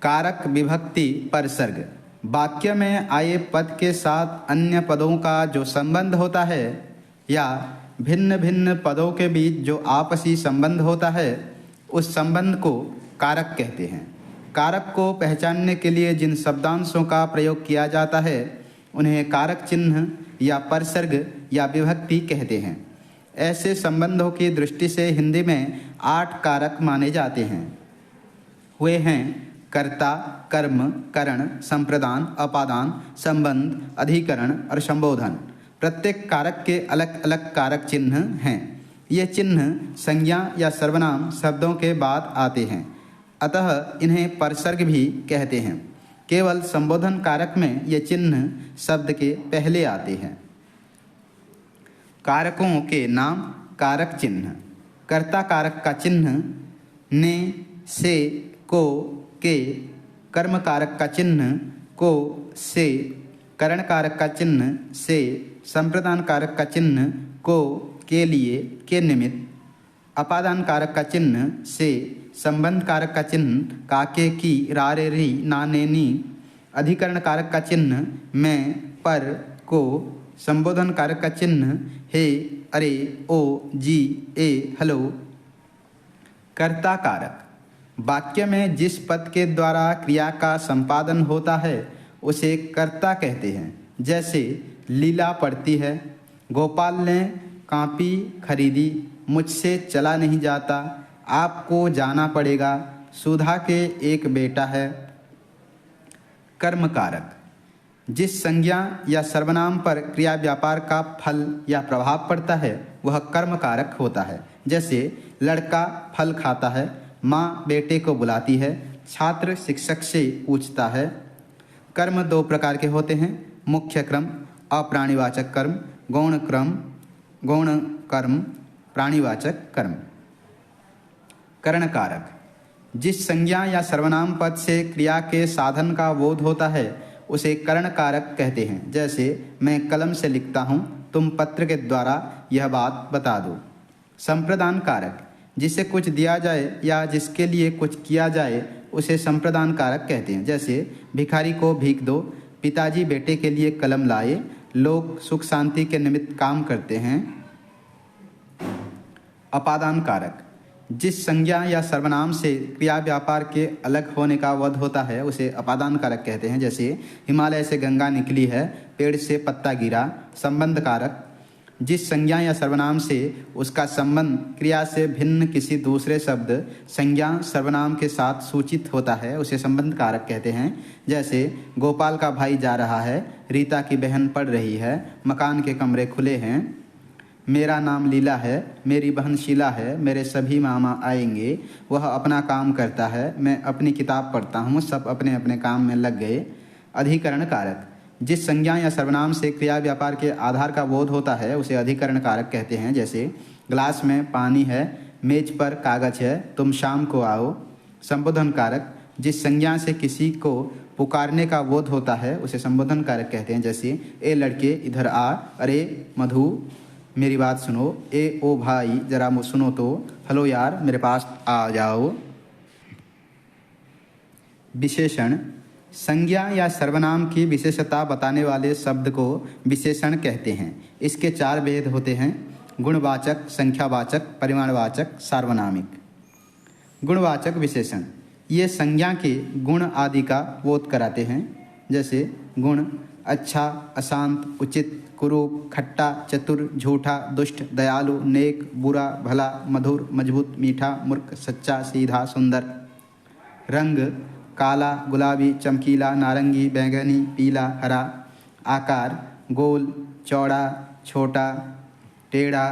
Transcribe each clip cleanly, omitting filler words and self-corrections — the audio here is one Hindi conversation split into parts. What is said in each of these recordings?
कारक विभक्ति परसर्ग। वाक्य में आए पद के साथ अन्य पदों का जो संबंध होता है या भिन्न भिन्न पदों के बीच जो आपसी संबंध होता है, उस संबंध को कारक कहते हैं। कारक को पहचानने के लिए जिन शब्दांशों का प्रयोग किया जाता है उन्हें कारक चिन्ह या परसर्ग या विभक्ति कहते हैं। ऐसे संबंधों की दृष्टि से हिंदी में 8 कारक माने जाते हैं। वे हैं कर्ता, कर्म, करण, संप्रदान, अपादान, संबंध, अधिकरण और संबोधन। प्रत्येक कारक के अलग अलग कारक चिन्ह हैं। ये चिन्ह संज्ञा या सर्वनाम शब्दों के बाद आते हैं, अतः इन्हें परसर्ग भी कहते हैं। केवल संबोधन कारक में ये चिन्ह शब्द के पहले आते हैं। कारकों के नाम कारक चिन्ह। कर्ता कारक का चिन्ह ने, से, को, के। कर्म कारक का चिन्ह को, से। करण कारक का चिन्ह से। संप्रदान कारक का चिन्ह को, के लिए, के निमित्त। अपादान कारक का चिन्ह से। संबंध कारक का चिन्ह काके, की, रारे, री, नाने, नी। अधिकरण कारक का चिन्ह मैं, पर, को। संबोधन कारक का चिन्ह हे, अरे, ओ, जी, ए, हेलो। कर्ता कारक। वाक्य में जिस पद के द्वारा क्रिया का संपादन होता है उसे कर्ता कहते हैं। जैसे लीला पढ़ती है, गोपाल ने कॉपी खरीदी, मुझसे चला नहीं जाता, आपको जाना पड़ेगा, सुधा के एक बेटा है। कर्म कारक। जिस संज्ञा या सर्वनाम पर क्रिया व्यापार का फल या प्रभाव पड़ता है वह कर्म कारक होता है। जैसे लड़का फल खाता है, माँ बेटे को बुलाती है, छात्र शिक्षक से पूछता है। कर्म 2 प्रकार के होते हैं, मुख्य क्रम, अप्राणीवाचक कर्म, गौण कर्म, प्राणीवाचक कर्म। करण कारक। जिस संज्ञा या सर्वनाम पद से क्रिया के साधन का बोध होता है उसे करण कारक कहते हैं। जैसे मैं कलम से लिखता हूँ, तुम पत्र के द्वारा यह बात बता दो। संप्रदान कारक। जिसे कुछ दिया जाए या जिसके लिए कुछ किया जाए उसे संप्रदान कारक कहते हैं। जैसे भिखारी को भीख दो, पिताजी बेटे के लिए कलम लाए, लोग सुख शांति के निमित्त काम करते हैं। अपादान कारक। जिस संज्ञा या सर्वनाम से क्रिया व्यापार के अलग होने का वध होता है उसे अपादान कारक कहते हैं। जैसे हिमालय से गंगा निकली है, पेड़ से पत्ता गिरा। संबंध कारक। जिस संज्ञा या सर्वनाम से उसका संबंध क्रिया से भिन्न किसी दूसरे शब्द, संज्ञा, सर्वनाम के साथ सूचित होता है उसे संबंध कारक कहते हैं। जैसे गोपाल का भाई जा रहा है, रीता की बहन पढ़ रही है, मकान के कमरे खुले हैं। मेरा नाम लीला है, मेरी बहन शीला है, मेरे सभी मामा आएंगे, वह अपना काम करता है, मैं अपनी किताब पढ़ता हूँ, सब अपने अपने काम में लग गए। अधिकरण कारक। जिस संज्ञा या सर्वनाम से क्रिया व्यापार के आधार का बोध होता है उसे अधिकरण कारक कहते हैं। जैसे ग्लास में पानी है, मेज पर कागज है, तुम शाम को आओ। संबोधन कारक। जिस संज्ञा से किसी को पुकारने का बोध होता है उसे संबोधन कारक कहते हैं। जैसे ए लड़के इधर आ, अरे मधु मेरी बात सुनो, ए ओ भाई जरा सुनो तो, हेलो यार मेरे पास आ जाओ। विशेषण। संज्ञा या सर्वनाम की विशेषता बताने वाले शब्द को विशेषण कहते हैं। इसके 4 भेद होते हैं, गुणवाचक, संख्यावाचक, परिमाणवाचक, सार्वनामिक। गुणवाचक विशेषण। ये संज्ञा के गुण आदि का बोध कराते हैं। जैसे गुण अच्छा, अशांत, उचित, कुरूप, खट्टा, चतुर, झूठा, दुष्ट, दयालु, नेक, बुरा, भला, मधुर, मजबूत, मीठा, मूर्ख, सच्चा, सीधा, सुंदर। रंग काला, गुलाबी, चमकीला, नारंगी, बैंगनी, पीला, हरा। आकार गोल, चौड़ा, छोटा, टेढ़ा,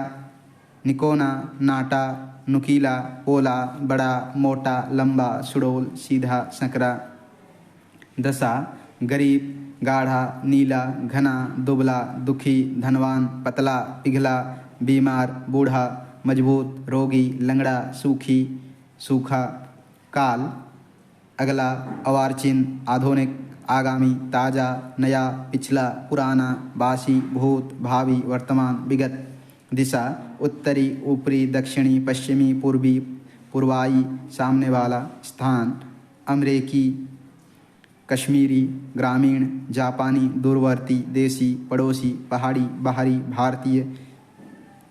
निकोना, नाटा, नुकीला, पोला, बड़ा, मोटा, लंबा, सुडौल, सीधा, संकरा। दशा गरीब, गाढ़ा, नीला, घना, दुबला, दुखी, धनवान, पतला, पिघला, बीमार, बूढ़ा, मजबूत, रोगी, लंगड़ा, सूखी, सूखा। काल अगला, अवार्चिन, आधुनिक, आगामी, ताज़ा, नया, पिछला, पुराना, बासी, भूत, भावी, वर्तमान, विगत। दिशा उत्तरी, ऊपरी, दक्षिणी, पश्चिमी, पूर्वी, पूर्वाई, सामने वाला। स्थान अमरीकी, कश्मीरी, ग्रामीण, जापानी, दूरवर्ती, देसी, पड़ोसी, पहाड़ी, बाहरी, भारतीय,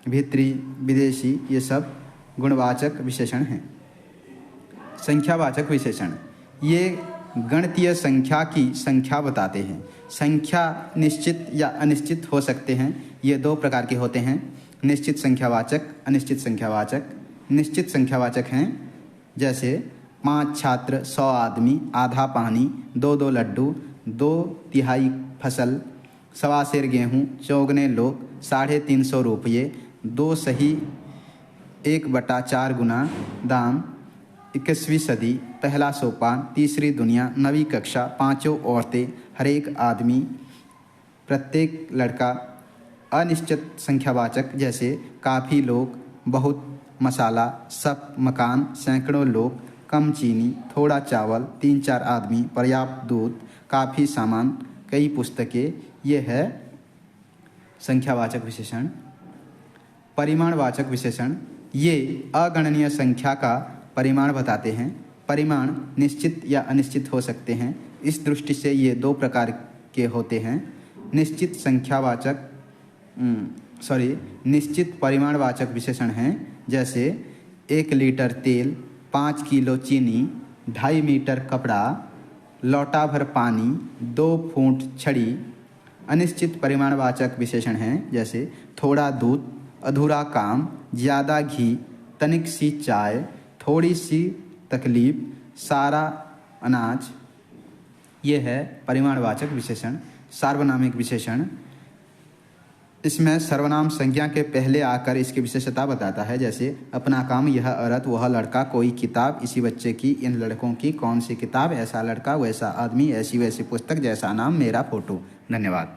भीतरी, विदेशी, ये सब गुणवाचक विशेषण हैं। संख्यावाचक विशेषण, ये गणितीय संख्या की संख्या बताते हैं। संख्या निश्चित या अनिश्चित हो सकते हैं। ये दो प्रकार के होते हैं, निश्चित संख्यावाचक, अनिश्चित संख्यावाचक। निश्चित संख्यावाचक हैं जैसे 5 छात्र, 100 आदमी, आधा पानी, 2 लड्डू, 2/3 फसल, 1.25 सेर गेहूँ, 4 लोग, 350 रुपये, 2 सही, 1/4 गुना दाम, 21वीं सदी, पहला सोपान, तीसरी दुनिया, 9वीं कक्षा, 5 औरतें, हर एक आदमी, प्रत्येक लड़का। अनिश्चित संख्यावाचक जैसे काफ़ी लोग, बहुत मसाला, सब मकान, सैकड़ों लोग, कम चीनी, थोड़ा चावल, 3-4 आदमी, पर्याप्त दूध, काफ़ी सामान, कई पुस्तकें। ये है संख्यावाचक विशेषण। परिमाणवाचक विशेषण, ये अगणनीय संख्या का परिमाण बताते हैं। परिमाण निश्चित या अनिश्चित हो सकते हैं। इस दृष्टि से ये दो प्रकार के होते हैं, निश्चित संख्यावाचक निश्चित परिमाणवाचक विशेषण हैं जैसे 1 लीटर तेल, 5 किलो चीनी, 2.5 मीटर कपड़ा, लोटा भर पानी, 2 फुट छड़ी। अनिश्चित परिमाणवाचक विशेषण हैं जैसे थोड़ा दूध, अधूरा काम, ज़्यादा घी, तनिक सी चाय, थोड़ी सी तकलीफ, सारा अनाज। ये है परिमाणवाचक विशेषण। सार्वनामिक विशेषण, इसमें सर्वनाम संज्ञा के पहले आकर इसकी विशेषता बताता है। जैसे अपना काम, यह औरत, वह लड़का, कोई किताब, इसी बच्चे की, इन लड़कों की, कौन सी किताब, ऐसा लड़का, वैसा आदमी, ऐसी वैसी पुस्तक, जैसा नाम, मेरा फोटो। धन्यवाद।